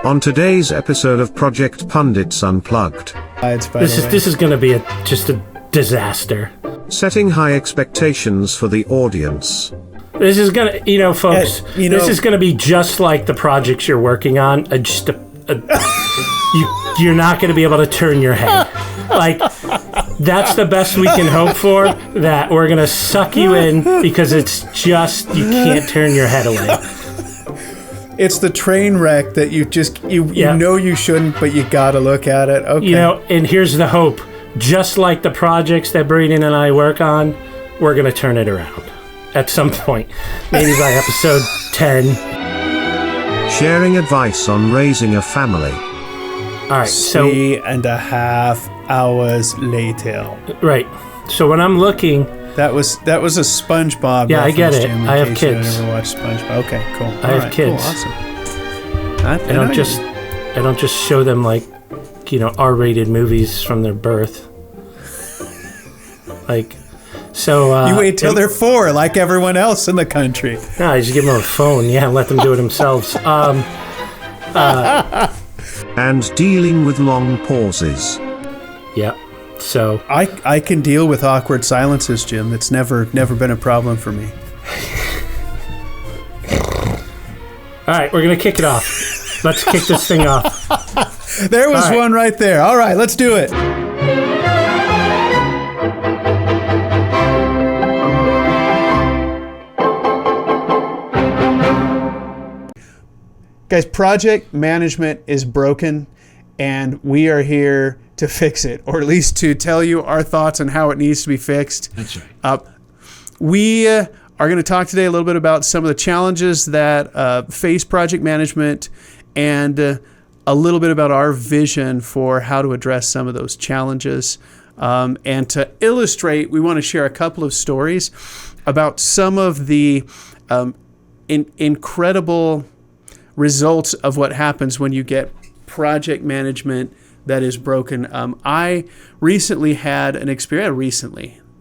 On today's episode of Project Pundits Unplugged, This is going to be just a disaster. setting high expectations for the audience. This is going to, folks, this is going to be just like the projects you're working on. You're not going to be able to turn your head. Like, that's the best we can hope for, that we're going to suck you in because it's just, you can't turn your head away. It's the train wreck that you know you shouldn't, but you gotta look at it. Okay. And here's the hope. Just like the projects that Braden and I work on, we're going to turn it around at some point. Maybe by episode 10. Sharing advice on raising a family. All right, so 3.5 hours later. Right. So when I'm looking, that was a SpongeBob. Yeah, I get it. Jim, I have kids. I never watched SpongeBob. Okay, cool. I have kids. Cool, awesome. I don't just show them R-rated movies from their birth. You wait till they're 4, like everyone else in the country. No, I just give them a phone, and let them do it themselves. And dealing with long pauses. Yeah. So I can deal with awkward silences, Jim. It's never been a problem for me. All right, we're gonna kick it off. Let's kick this thing off. There was one right there. All right, let's do it. Guys, project management is broken, and we are here to fix it, or at least to tell you our thoughts on how it needs to be fixed. That's right. We are going to talk today a little bit about some of the challenges that face project management, and a little bit about our vision for how to address some of those challenges. And to illustrate, we want to share a couple of stories about some of the incredible results of what happens when you get project management that is broken. I recently had an experience.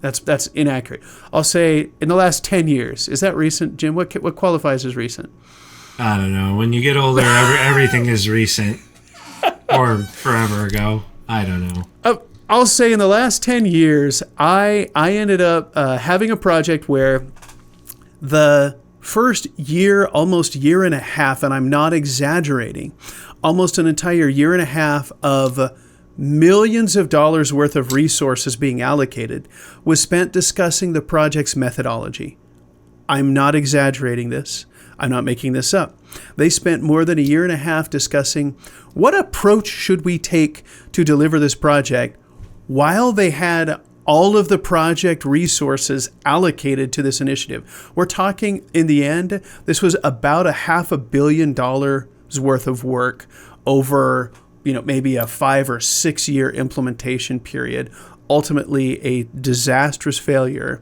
That's inaccurate. I'll say in the last 10 years. Is that recent, Jim? What qualifies as recent? I don't know. When you get older, everything is recent or forever ago. I don't know. I'll say in the last 10 years, I ended up having a project where the first year, almost year and a half, and I'm not exaggerating, almost an entire year and a half of millions of dollars worth of resources being allocated was spent discussing the project's methodology. I'm not exaggerating this. I'm not making this up. They spent more than a year and a half discussing what approach should we take to deliver this project while they had all of the project resources allocated to this initiative. We're talking, in the end, this was about $500 million worth of work over, maybe a 5 or 6 year implementation period. Ultimately, a disastrous failure,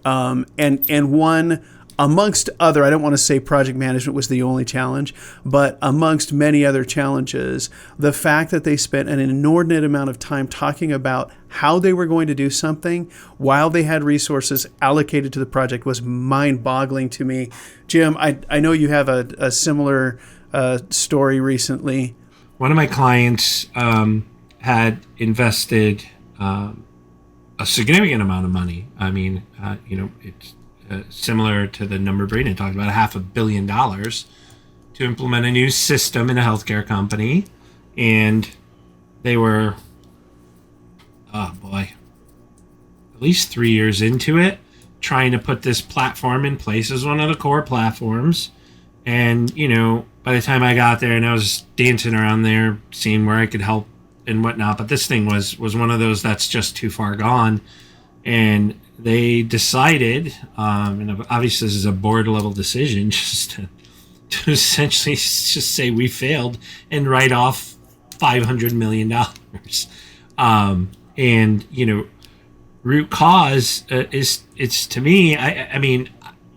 and one amongst other. I don't want to say project management was the only challenge, but amongst many other challenges, the fact that they spent an inordinate amount of time talking about how they were going to do something while they had resources allocated to the project was mind-boggling to me. Jim, I know you have a similar story recently. One of my clients had invested a significant amount of money. I mean, it's similar to the number Braden talked about, $500 million to implement a new system in a healthcare company. And they were, at least 3 years into it, trying to put this platform in place as one of the core platforms. And, by the time I got there and I was dancing around there, seeing where I could help and whatnot, but this thing was one of those that's just too far gone. And they decided, and obviously this is a board level decision, just to essentially just say we failed and write off $500 million. And, root cause it's to me, I mean,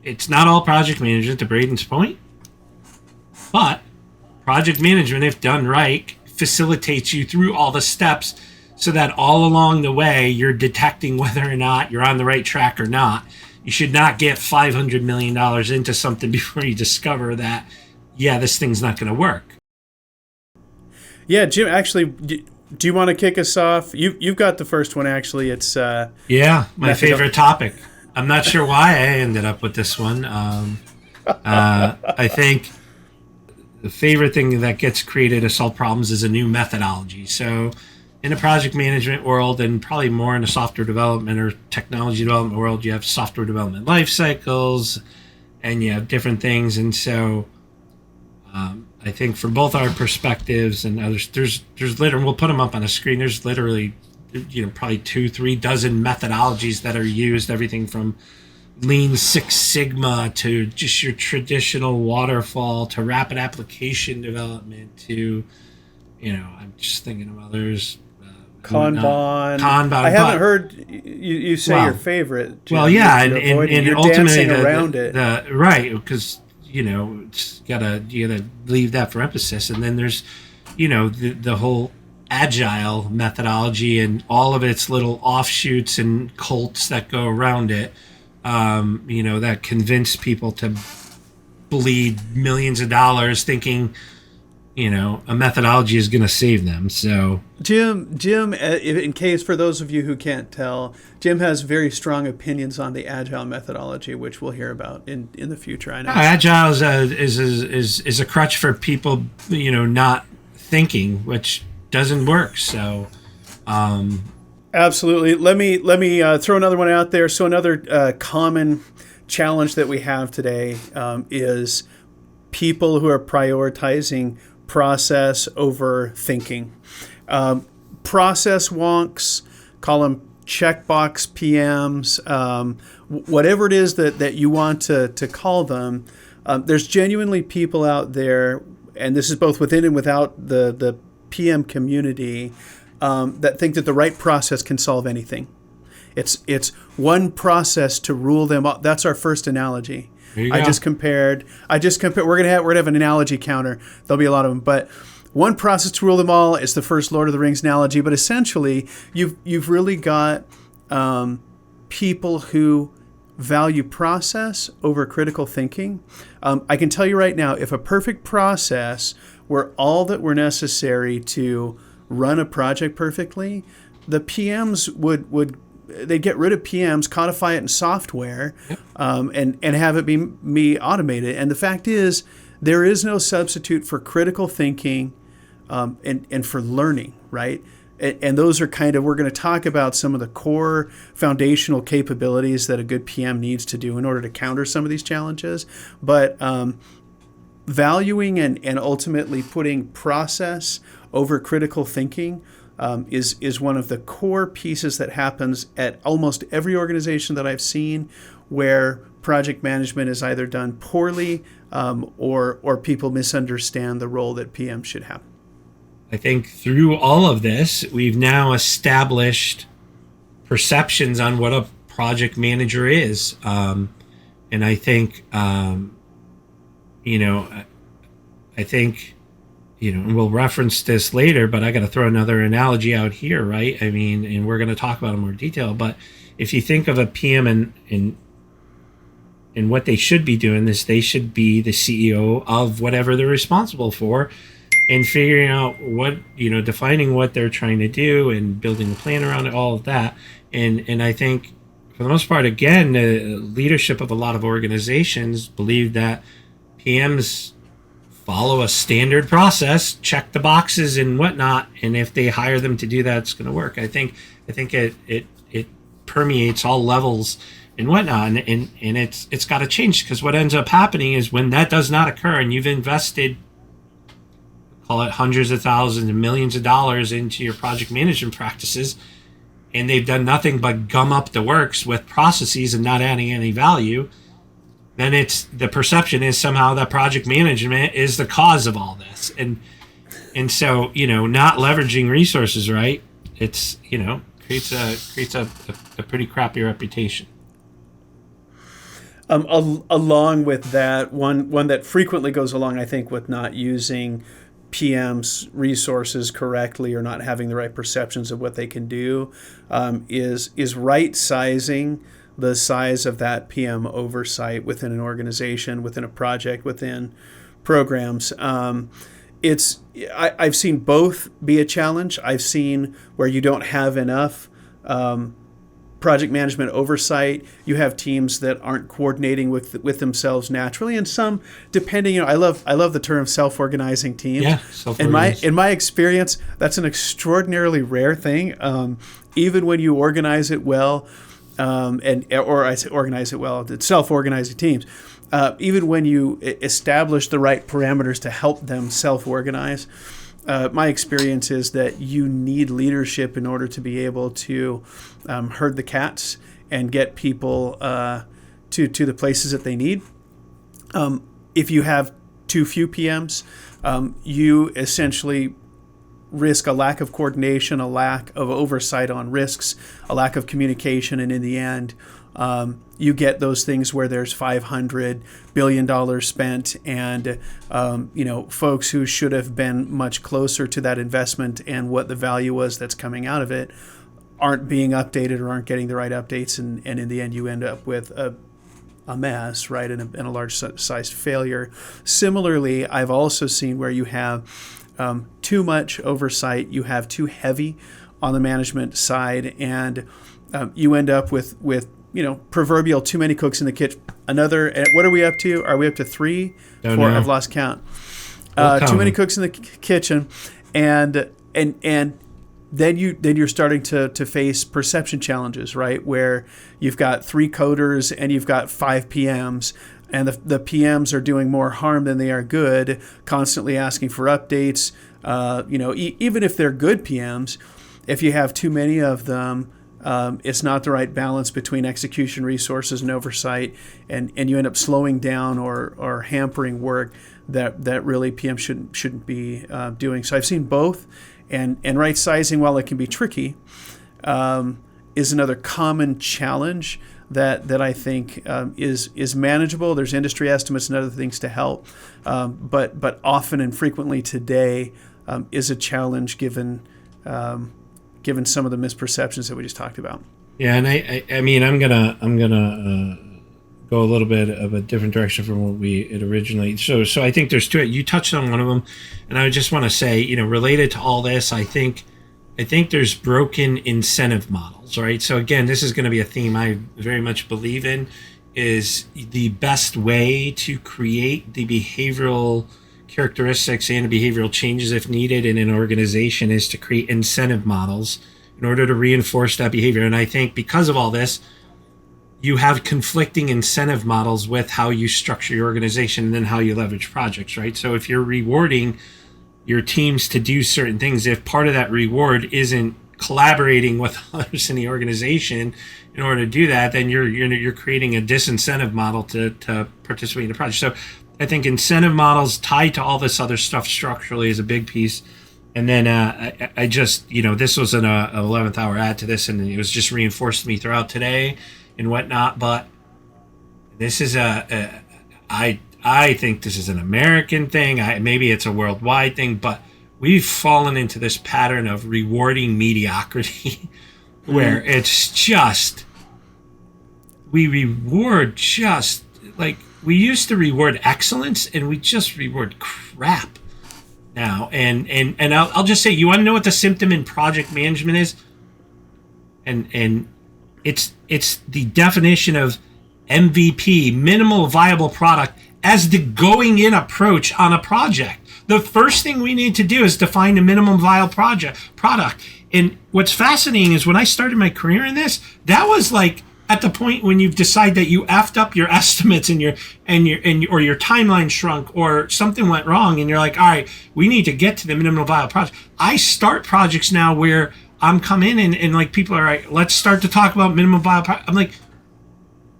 it's not all project management, to Braden's point, but project management, if done right, facilitates you through all the steps so that all along the way, you're detecting whether or not you're on the right track or not. You should not get $500 million into something before you discover that, this thing's not going to work. Yeah, Jim, actually, do you want to kick us off? You've got the first one, actually. It's my favorite topic. I'm not sure why I ended up with this one. I think the favorite thing that gets created to solve problems is a new methodology. So in the project management world, and probably more in the software development or technology development world, you have software development life cycles, and you have different things. And so I think from both our perspectives and others, there's literally, we'll put them up on the screen. There's literally, probably 2-3 dozen methodologies that are used, everything from Lean Six Sigma to just your traditional waterfall to rapid application development to, I'm just thinking of others. Kanban. Kanban. I haven't heard you say your favorite. Well, yeah, and you're ultimately dancing around it. Right, because you gotta leave that for emphasis, and then there's the whole agile methodology and all of its little offshoots and cults that go around it. That convince people to bleed millions of dollars thinking, a methodology is going to save them. So Jim, in case for those of you who can't tell, Jim has very strong opinions on the agile methodology, which we'll hear about in the future. I know agile is a crutch for people, not thinking, which doesn't work. So, absolutely. Let me throw another one out there. So another common challenge that we have today is people who are prioritizing process over thinking. Process wonks, call them checkbox PMs, whatever it is that you want to call them. There's genuinely people out there, and this is both within and without the PM community, that think that the right process can solve anything. It's one process to rule them all. That's our first analogy. I just compared. We're gonna have an analogy counter. There'll be a lot of them, but one process to rule them all is the first Lord of the Rings analogy. But essentially, you've really got people who value process over critical thinking. I can tell you right now, if a perfect process were all that were necessary to run a project perfectly, the PMs would they'd get rid of PMs, codify it in software, and have it be automated. And the fact is, there is no substitute for critical thinking and for learning, right? And those are we're going to talk about some of the core foundational capabilities that a good PM needs to do in order to counter some of these challenges. But valuing and ultimately putting process over critical thinking is one of the core pieces that happens at almost every organization that I've seen where project management is either done poorly or people misunderstand the role that PM should have. I think through all of this, we've now established perceptions on what a project manager is. And I think, and we'll reference this later, but I got to throw another analogy out here, right? I mean, and we're going to talk about it in more detail, but if you think of a PM and what they should be doing is they should be the CEO of whatever they're responsible for and figuring out what, defining what they're trying to do and building a plan around it, all of that. And I think for the most part, again, the leadership of a lot of organizations believe that PMs follow a standard process, check the boxes and whatnot, and if they hire them to do that, it's going to work. I think it permeates all levels and whatnot, and it's got to change, because what ends up happening is when that does not occur and you've invested, call it hundreds of thousands and millions of dollars into your project management practices, and they've done nothing but gum up the works with processes and not adding any value, then it's the perception is somehow that project management is the cause of all this. And so, not leveraging resources right, it's, creates a pretty crappy reputation. Along with that, one that frequently goes along, I think, with not using PM's resources correctly or not having the right perceptions of what they can do, is right sizing the size of that PM oversight within an organization, within a project, within programs. I've seen both be a challenge. I've seen where you don't have enough project management oversight. You have teams that aren't coordinating with themselves naturally, and some, depending. I love the term self-organizing teams. Yeah, self-organized. In my experience, that's an extraordinarily rare thing. Even when you organize it well, or I say organize it well, it's self-organizing teams. Even when you establish the right parameters to help them self-organize, my experience is that you need leadership in order to be able to herd the cats and get people to the places that they need. If you have too few PMs, you essentially risk a lack of coordination, a lack of oversight on risks, a lack of communication, and in the end, you get those things where there's $500 billion spent, and folks who should have been much closer to that investment and what the value was that's coming out of it aren't being updated or aren't getting the right updates, and in the end, you end up with a mess, right, and a large-sized failure. Similarly, I've also seen where you have too much oversight, you have too heavy on the management side, and you end up with proverbial too many cooks in the kitchen. What are we up to? Are we up to 3? Don't 4? know. I've lost count. Too many cooks in the kitchen, and then you're starting to face perception challenges, right? Where you've got 3 coders and you've got 5 PMs, and the PMs are doing more harm than they are good, constantly asking for updates. Even if they're good PMs, if you have too many of them, it's not the right balance between execution resources and oversight, and you end up slowing down or hampering work that really PM shouldn't be doing. So I've seen both, and right sizing, while it can be tricky, is another common challenge that I think is manageable. There's industry estimates and other things to help, but often and frequently today is a challenge given some of the misperceptions that we just talked about. Yeah, and I mean, I'm gonna go a little bit of a different direction from what we had originally. So I think there's 2. You touched on one of them, and I just want to say, related to all this, I think there's broken incentive models, right? So again, this is going to be a theme I very much believe in, is the best way to create the behavioral characteristics and behavioral changes if needed in an organization is to create incentive models in order to reinforce that behavior. And I think because of all this, you have conflicting incentive models with how you structure your organization and then how you leverage projects, right? So if you're rewarding your teams to do certain things, if part of that reward isn't collaborating with others in the organization in order to do that, then you're creating a disincentive model to participate in the project. So I think incentive models tied to all this other stuff structurally is a big piece. And then I just, this was an 11th hour add to this, and it was just reinforced to me throughout today and whatnot. But this is I think this is an American thing. Maybe it's a worldwide thing, but we've fallen into this pattern of rewarding mediocrity where it's just, we reward just like, we used to reward excellence, and we just reward crap now. And I'll just say, you want to know what the symptom in project management is? And it's the definition of MVP, minimal viable product, as the going in approach on a project. The first thing we need to do is define a minimum viable product. And what's fascinating is when I started my career in this, that was like at the point when you've decided that you effed up your estimates and your timeline shrunk or something went wrong, and you're like, all right, we need to get to the minimum viable product. I start projects now where I'm come in and like people are like, let's start to talk about minimum viable product. I'm like,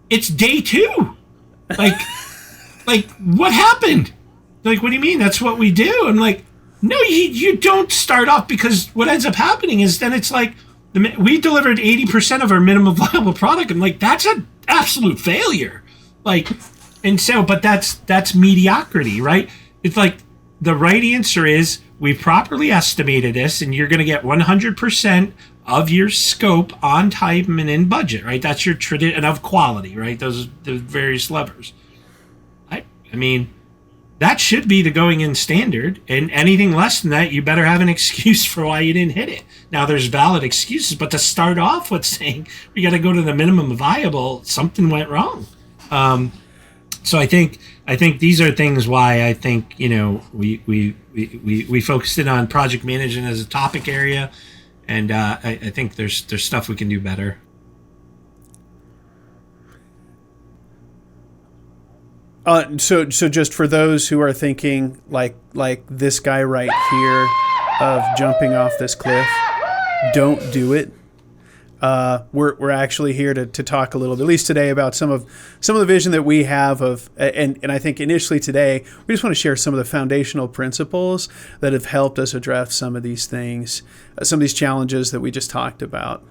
it's day 2. Like what happened? Like, what do you mean? That's what we do. I'm like, no, you don't start off, because what ends up happening is then it's like, we delivered 80% of our minimum viable product. I'm like, that's an absolute failure. Like, and so, but that's mediocrity, right? It's like, the right answer is, we properly estimated this, and you're going to get 100% of your scope on time and in budget, right? That's your tradition, and of quality, right? Those are the various levers. I mean, that should be the going in standard. And anything less than that, you better have an excuse for why you didn't hit it. Now, there's valid excuses, but to start off with saying we got to go to the minimum viable, something went wrong. So I think these are things why I think, we focused in on project management as a topic area, and I think there's stuff we can do better. So just for those who are thinking like this guy right here of jumping off this cliff, don't do it. We're actually here to talk a little bit, at least today, about some of the vision that we have of, and I think initially today we just want to share some of the foundational principles that have helped us address some of these things, some of these challenges that we just talked about.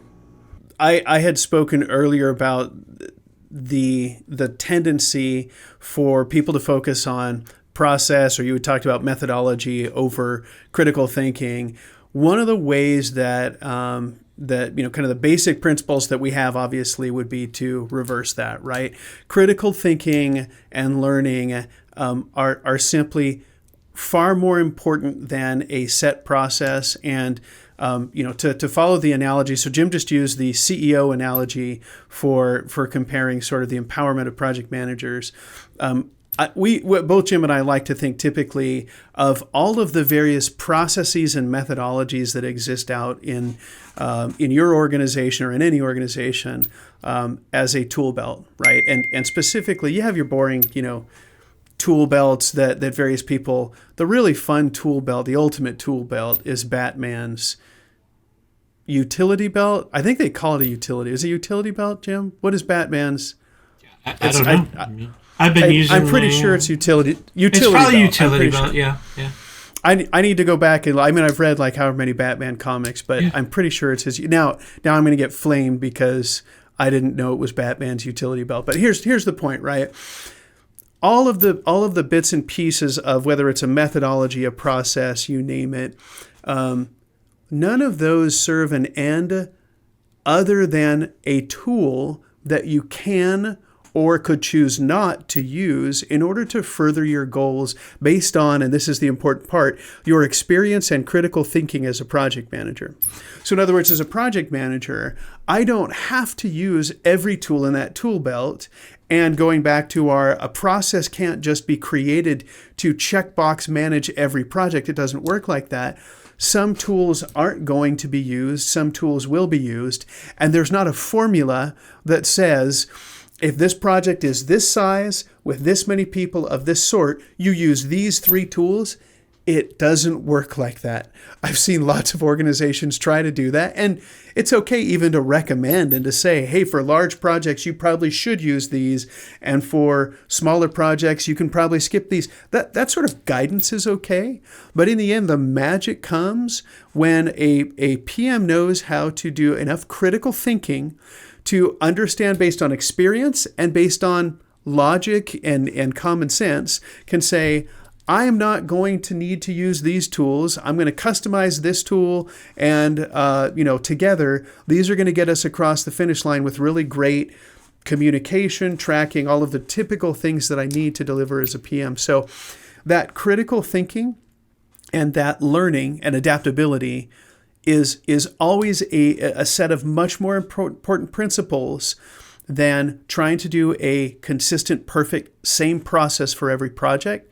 I had spoken earlier about the tendency for people to focus on process, or you had talked about methodology over critical thinking. One of the ways that kind of the basic principles that we have obviously would be to reverse that, right? Critical thinking and learning are simply far more important than a set process. And to follow the analogy, so Jim just used the CEO analogy for comparing sort of the empowerment of project managers. Both Jim and I like to think typically of all of the various processes and methodologies that exist out in your organization or in any organization as a tool belt, right? And specifically, you have your boring, tool belts that various people. The really fun tool belt, the ultimate tool belt, is Batman's utility belt. I think they call it a utility. Is it a utility belt, Jim? What is Batman's? I don't know. I've been using. I'm pretty sure it's utility. It's probably belt. utility belt. Yeah. I need to go back and I've read like however many Batman comics, but I'm pretty sure it's his. Now I'm going to get flamed because I didn't know it was Batman's utility belt. But here's the point, right? All of the bits and pieces of whether it's a methodology, a process, you name it, none of those serve an end other than a tool that you can or could choose not to use in order to further your goals based on, and this is the important part, your experience and critical thinking as a project manager. So in other words, as a project manager, I don't have to use every tool in that tool belt. And going back to a process can't just be created to checkbox manage every project. It doesn't work like that. Some tools aren't going to be used. Some tools will be used. And there's not a formula that says, if this project is this size, with this many people of this sort, you use these 3 tools. It doesn't work like that. I've seen lots of organizations try to do that. And it's okay even to recommend and to say, hey, for large projects, you probably should use these. And for smaller projects, you can probably skip these. That sort of guidance is okay. But in the end, the magic comes when a PM knows how to do enough critical thinking to understand based on experience and based on logic and common sense, can say, I am not going to need to use these tools. I'm going to customize this tool, and together these are going to get us across the finish line with really great communication, tracking, all of the typical things that I need to deliver as a PM. So that critical thinking and that learning and adaptability is always a set of much more important principles than trying to do a consistent, perfect, same process for every project.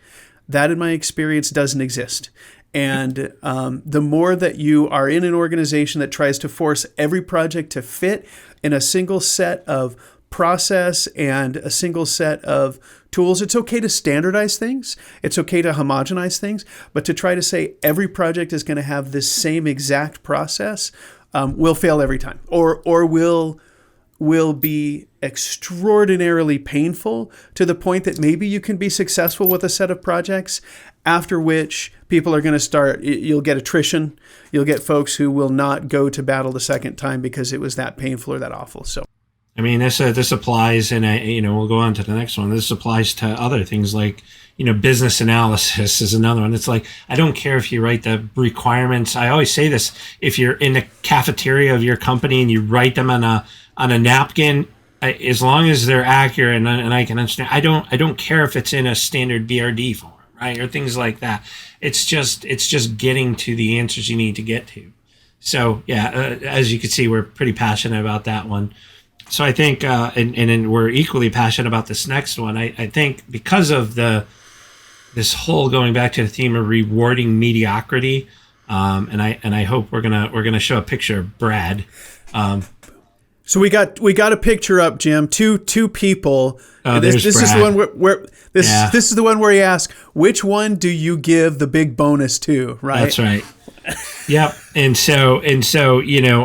That, in my experience, doesn't exist. And the more that you are in an organization that tries to force every project to fit in a single set of process and a single set of tools, it's okay to standardize things. It's okay to homogenize things. But to try to say every project is going to have this same exact process will fail every time, or will be extraordinarily painful to the point that maybe you can be successful with a set of projects, after which people are going to start, you'll get attrition, you'll get folks who will not go to battle the second time because it was that painful or that awful. So, I mean, this applies, and we'll go on to the next one. This applies to other things like, business analysis is another one. It's like, I don't care if you write the requirements. I always say this, if you're in the cafeteria of your company and you write them on a napkin, as long as they're accurate and I can understand, I don't care if it's in a standard BRD form, right? Or things like that. It's just getting to the answers you need to get to. So yeah, as you can see, we're pretty passionate about that one. So I think, and we're equally passionate about this next one. I think because of this whole going back to the theme of rewarding mediocrity, and I hope we're gonna show a picture of Brad. So we got a picture up, Jim. Two people. This is the one where this is the one where you ask, which one do you give the big bonus to? Right. That's right. Yep. And so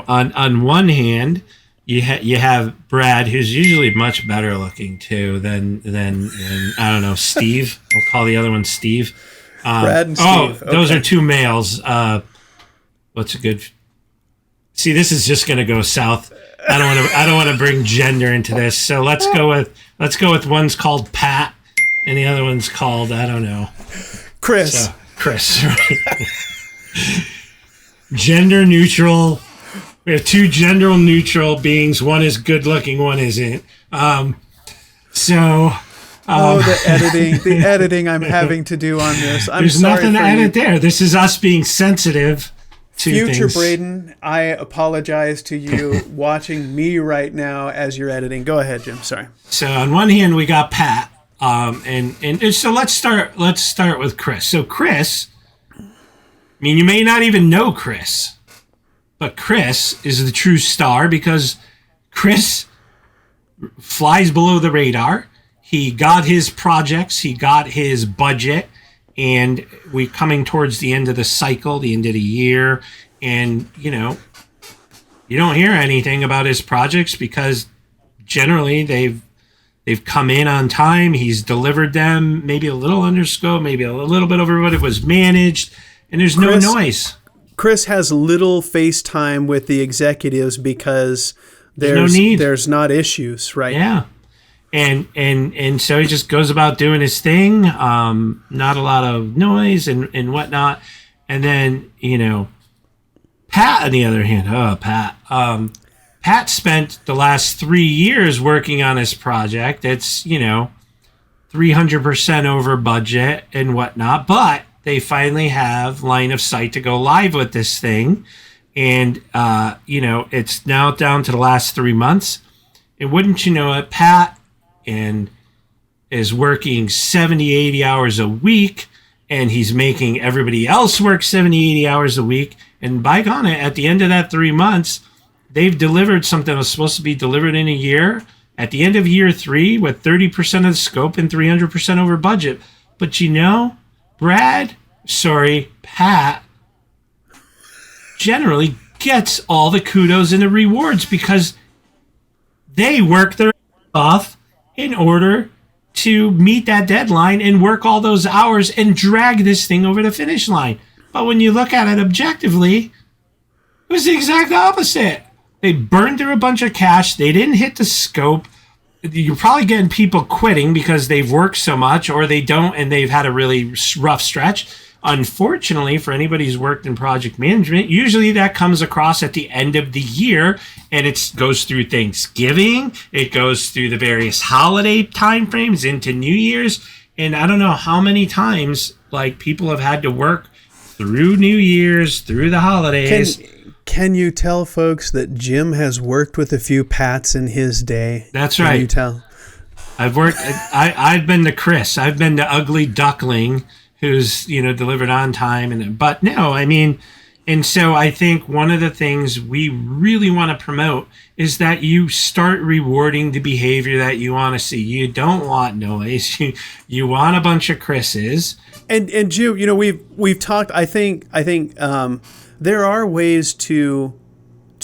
on one hand, you have Brad, who's usually much better looking too than I don't know, Steve. We'll call the other one Steve. Brad and Steve. Those are two males. What's a good? See, this is just going to go south. I don't want to bring gender into this. So let's go with one's called Pat and the other one's called, I don't know, Chris. So, Chris. Right? Gender neutral. We have two gender neutral beings. One is good looking, one isn't. The editing I'm having to do on this. There's nothing to edit there. This is us being sensitive to future things. Braden, I apologize to you watching me right now as you're editing. Go ahead, Jim. Sorry. So on one hand we got Pat, and so let's start with Chris. So Chris, I mean, you may not even know Chris, but Chris is the true star because Chris flies below the radar. He got his projects, he got his budget, and we're coming towards the end of the cycle, the end of the year, and you don't hear anything about his projects because generally they've come in on time. He's delivered them, maybe a little under scope, maybe a little bit over what it was managed, and there's no noise. Chris has little FaceTime with the executives because there's no need. There's not issues, right? Yeah. And so he just goes about doing his thing, not a lot of noise and whatnot. And then, Pat, on the other hand, Pat spent the last 3 years working on his project. It's, 300% over budget and whatnot, but they finally have line of sight to go live with this thing. And, it's now down to the last 3 months. And wouldn't you know it, Pat and is working 70, 80 hours a week, and he's making everybody else work 70, 80 hours a week. And by God, at the end of that 3 months, they've delivered something that was supposed to be delivered in a year. At the end of year 3, with 30% of the scope and 300% over budget. But Pat generally gets all the kudos and the rewards because they work their off in order to meet that deadline and work all those hours and drag this thing over the finish line. But when you look at it objectively, it was the exact opposite. They burned through a bunch of cash. They didn't hit the scope. You're probably getting people quitting because they've worked so much or they don't and they've had a really rough stretch. Unfortunately, for anybody who's worked in project management, usually that comes across at the end of the year, and it goes through Thanksgiving, it goes through the various holiday timeframes into New Year's, and I don't know how many times people have had to work through New Year's, through the holidays. Can you tell folks that Jim has worked with a few Pats in his day? That's right. Can you tell? I've worked. I've been the Chris. I've been the ugly duckling who's delivered on time, and so I think one of the things we really want to promote is that you start rewarding the behavior that you want to see. You don't want noise. You want a bunch of Chris's. And Jim, we've talked. I think there are ways to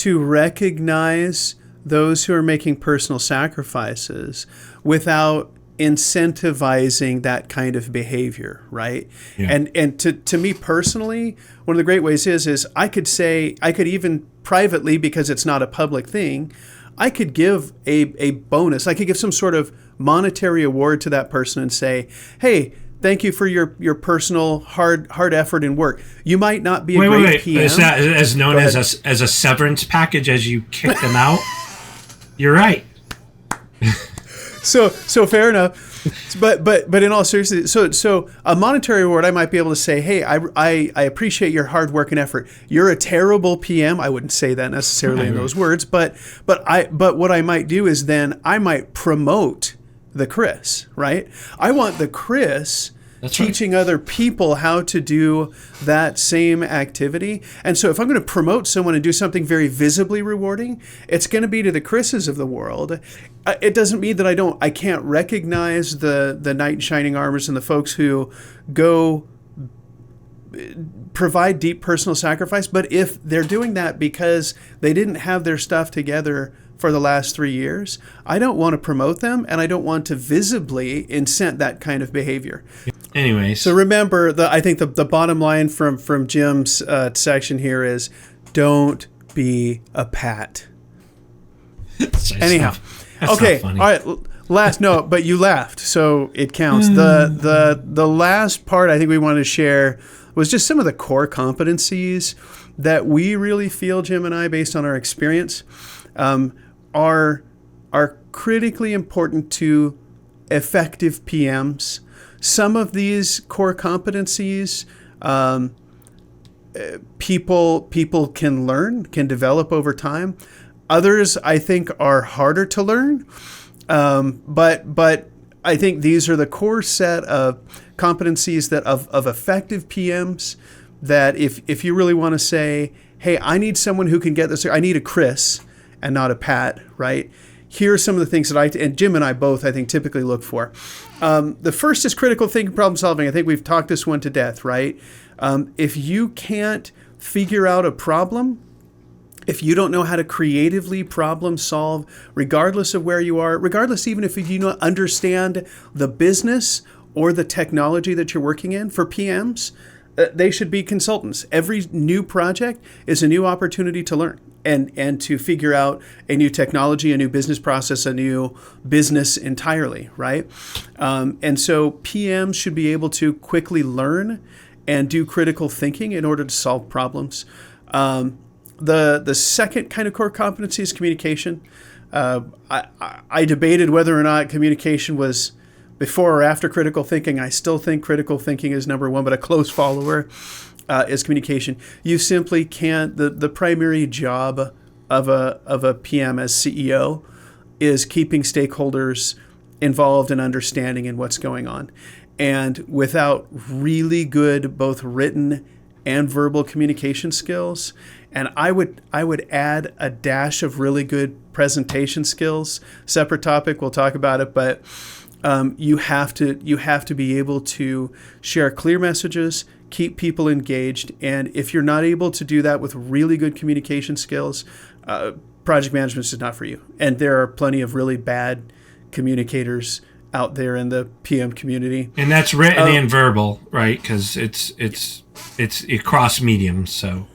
recognize those who are making personal sacrifices without incentivizing that kind of behavior, right? Yeah. And to me personally, one of the great ways is I could even privately, because it's not a public thing, I could give a bonus. I could give some sort of monetary award to that person and say, hey, thank you for your personal hard effort and work. You might not be a great PM. Is that as known as a severance package as you kick them out? You're right. So fair enough. But in all seriousness, so a monetary reward, I might be able to say, hey, I appreciate your hard work and effort. You're a terrible PM. I wouldn't say that necessarily in those words, but what I might do is then I might promote the Chris, right? I want the Chris teaching other people how to do that same activity. And so if I'm going to promote someone and do something very visibly rewarding, it's going to be to the Chris's of the world. It doesn't mean that I can't recognize the knight in shining armors and the folks who go provide deep personal sacrifice. But if they're doing that because they didn't have their stuff together for the last 3 years, I don't want to promote them, and I don't want to visibly incent that kind of behavior. Anyways. So remember, I think the bottom line from Jim's section here is, don't be a Pat. Anyhow. That's okay. not funny. All right. Last note, but you laughed, so it counts. The last part I think we wanted to share was just some of the core competencies that we really feel, Jim and I, based on our experience, are critically important to effective PMs. Some of these core competencies, people can learn, can develop over time. Others, I think, are harder to learn. But I think these are the core set of competencies that of effective PMs that if you really want to say, hey, I need someone who can get this, I need a Chris and not a Pat, right? Here are some of the things that and Jim and I both, I think, typically look for. The first is critical thinking, problem solving. I think we've talked this one to death, right? If you can't figure out a problem, if you don't know how to creatively problem solve, regardless of where you are, regardless even if you do not understand the business or the technology that you're working in, for PMs, they should be consultants. Every new project is a new opportunity to learn and to figure out a new technology, a new business process, a new business entirely, right? And so PMs should be able to quickly learn and do critical thinking in order to solve problems. The second kind of core competency is communication. I debated whether or not communication was before or after critical thinking. I still think critical thinking is number one, but a close follower is communication. You simply can't. The primary job of a PM as CEO is keeping stakeholders involved and understanding in what's going on. And without really good both written and verbal communication skills, and I would add a dash of really good presentation skills. Separate topic, we'll talk about it, but you have to be able to share clear messages, keep people engaged, and if you're not able to do that with really good communication skills, project management is not for you. And there are plenty of really bad communicators out there in the PM community. And that's written and verbal, right? Because it's across mediums, so.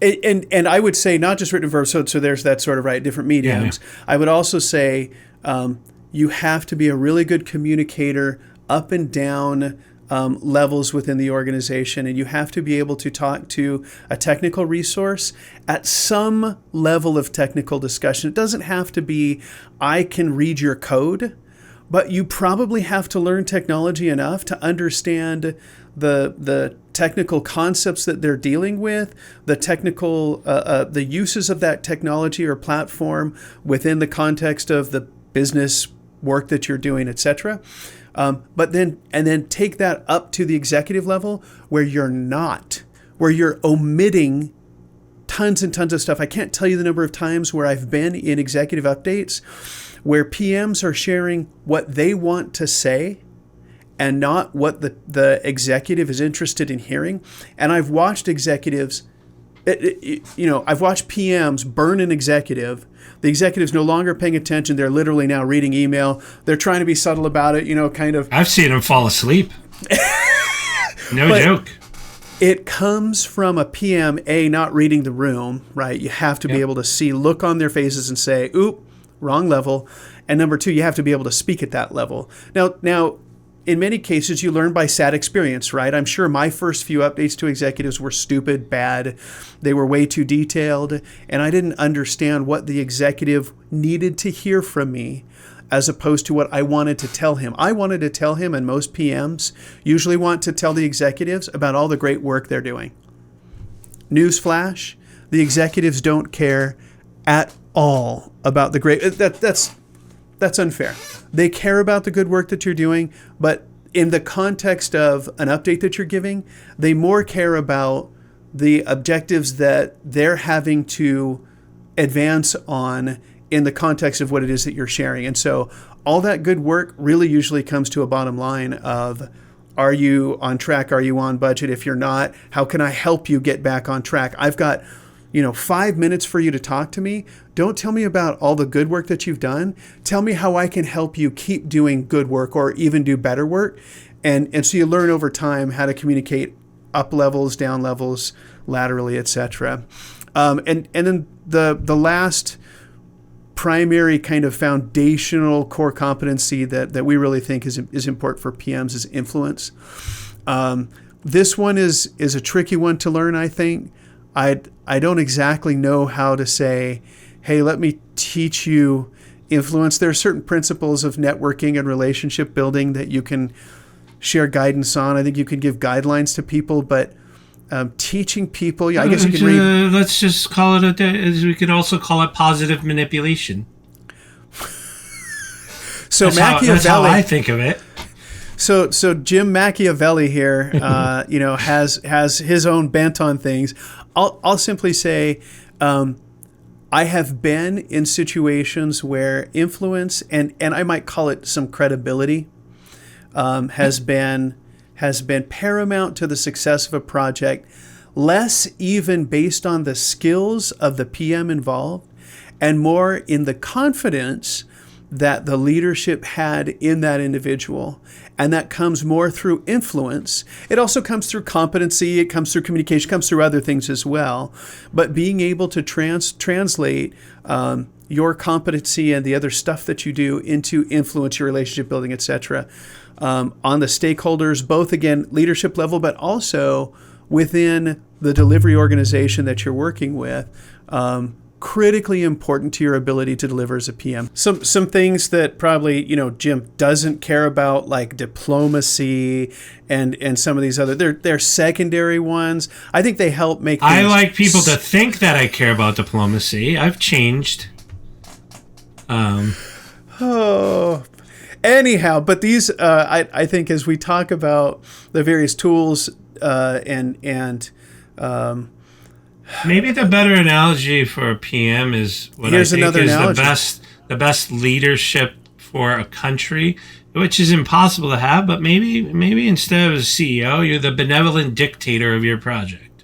And I would say not just written verb, so there's that sort of right, different mediums. Yeah. I would also say you have to be a really good communicator up and down levels within the organization, and you have to be able to talk to a technical resource at some level of technical discussion. It doesn't have to be, I can read your code, but you probably have to learn technology enough to understand the technical concepts that they're dealing with, the technical the uses of that technology or platform within the context of the business work that you're doing, etc. But then take that up to the executive level where you're omitting tons and tons of stuff. I can't tell you the number of times where I've been in executive updates where PMs are sharing what they want to say and not what the executive is interested in hearing. And I've watched executives, I've watched PMs burn an executive. The executive's no longer paying attention. They're literally now reading email. They're trying to be subtle about it, kind of. I've seen them fall asleep. No joke. It comes from a PM, not reading the room, right? You have to be able to look on their faces and say, oop, wrong level. And number two, you have to be able to speak at that level. Now, in many cases, you learn by sad experience, right? I'm sure my first few updates to executives were stupid, bad. They were way too detailed, and I didn't understand what the executive needed to hear from me. as opposed to what I wanted to tell him. I wanted to tell him, and most PMs usually want to tell the executives about all the great work they're doing. Newsflash, the executives don't care at all about the great... That's unfair. They care about the good work that you're doing, but in the context of an update that you're giving, they more care about the objectives that they're having to advance on in the context of what it is that you're sharing. And so all that good work really usually comes to a bottom line of, are you on track? Are you on budget? If you're not, how can I help you get back on track? I've got 5 minutes for you to talk to me. Don't tell me about all the good work that you've done. Tell me how I can help you keep doing good work or even do better work. And so you learn over time how to communicate up levels, down levels, laterally, etc. And then the last primary kind of foundational core competency that we really think is important for PMs is influence. This one is a tricky one to learn, I think. I don't exactly know how to say, hey, let me teach you influence. There are certain principles of networking and relationship building that you can share guidance on. I think you can give guidelines to people, but teaching people, I guess you can read. Let's just call it we could also call it positive manipulation. So Machiavelli. That's how I think of it. So Jim Machiavelli here, has his own bent on things. I'll simply say, I have been in situations where influence and I might call it some credibility, has been paramount to the success of a project, less even based on the skills of the PM involved, and more in the confidence that the leadership had in that individual. And that comes more through influence. It also comes through competency, it comes through communication, it comes through other things as well. But being able to translate your competency and the other stuff that you do into influence, your relationship building, etc., on the stakeholders, both again, leadership level, but also within the delivery organization that you're working with, critically important to your ability to deliver as a PM. Some things that probably, Jim doesn't care about, like diplomacy and some of these other, they're secondary ones. I think they help make things... I like people to think that I care about diplomacy. I've changed. Anyhow, but these, I think as we talk about the various tools maybe the better analogy for a PM is what I think is the best leadership for a country, which is impossible to have, but maybe instead of a CEO, you're the benevolent dictator of your project.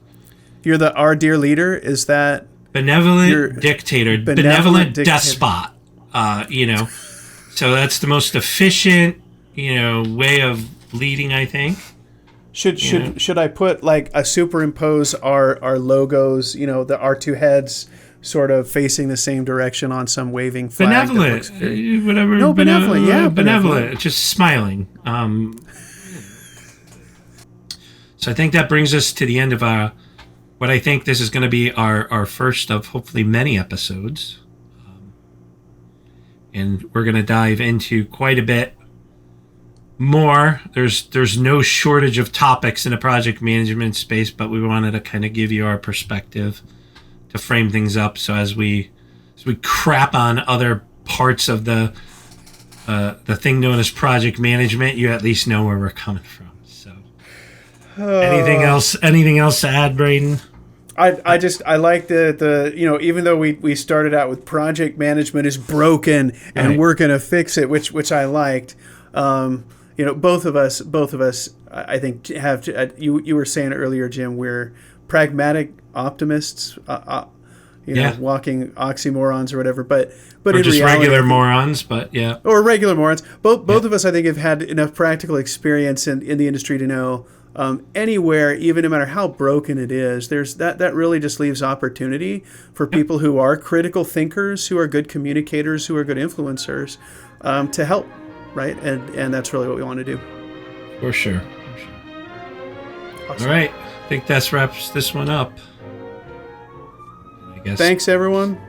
You're our dear leader? Is that... Benevolent dictator, benevolent despot, So that's the most efficient, way of leading, I think. Should I put like a superimpose our logos, our two heads sort of facing the same direction on some waving flag? Benevolent, whatever. No, benevolent, yeah. Benevolent, just smiling. So I think that brings us to the end of what I think this is going to be our first of hopefully many episodes. And we're going to dive into quite a bit more. There's no shortage of topics in the project management space, but we wanted to kind of give you our perspective to frame things up. So as we crap on other parts of the thing known as project management, you at least know where we're coming from. So anything else to add, Braden? I like the even though we started out with project management is broken and we're gonna fix it, which I liked. Both of us, I think have to, you were saying earlier, Jim, we're pragmatic optimists, walking oxymorons or whatever, but or in just reality, regular morons, but yeah. Or regular morons. Both of us, I think, have had enough practical experience in the industry to know anywhere, even no matter how broken it is, there's that really just leaves opportunity for people who are critical thinkers, who are good communicators, who are good influencers, to help. Right, and that's really what we want to do. For sure. Awesome. All right, I think that wraps this one up. I guess. Thanks, everyone.